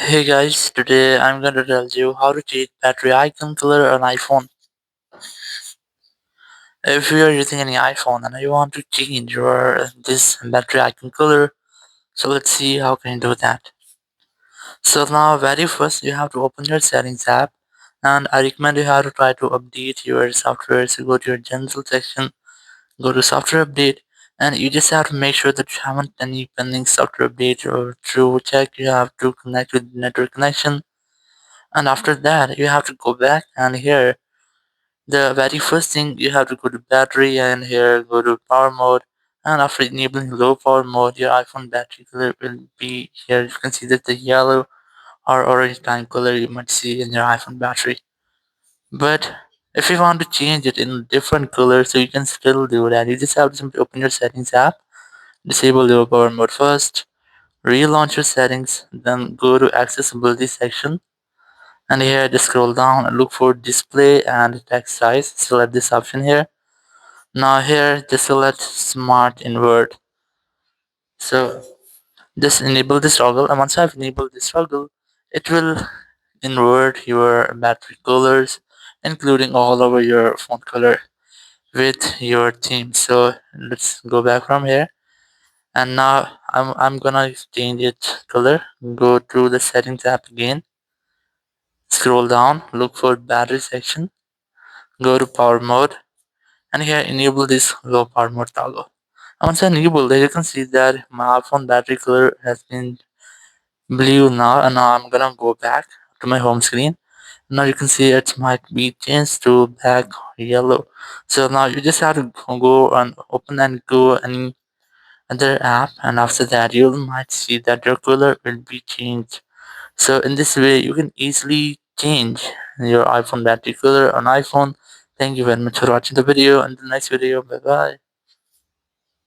Hey guys, today I'm going to tell you how to change battery icon color on iPhone. If you are using any iPhone and you want to change your this battery icon color, so let's see how can you do that. So now very first you have to open your settings app, and I recommend you have to try to update your software. So go to your general section, go to software update, and you just have to make sure that you haven't any pending software update or to check you have to connect with network connection. And after that you have to go back, and here the very first thing you have to go to battery, and here go to power mode, and after enabling low power mode your iPhone battery color will be here. You can see that the yellow or orange time color you might see in your iPhone battery. But if you want to change it in different color, so you can still do that. You just have to simply open your settings app, disable low power mode first, relaunch your settings, then go to accessibility section, and here just scroll down and look for display and text size. Select this option here. Now here just select smart invert. So just enable this toggle, and once I've enabled this toggle, it will invert your battery colors, including all over your phone color with your theme. So let's go back from here, and now I'm gonna change it color. Go to the settings app again, scroll down, look for battery section, go to power mode, and here enable this low power mode toggle. And once enabled, you can see that my iPhone battery color has been blue now, and now I'm gonna go back to my home screen. Now you can see it might be changed to back yellow. So now you just have to go and open and go any other app, and after that you might see that your color will be changed. So in this way you can easily change your iPhone battery color on iPhone. Thank you very much for watching the video. In the next video, bye bye.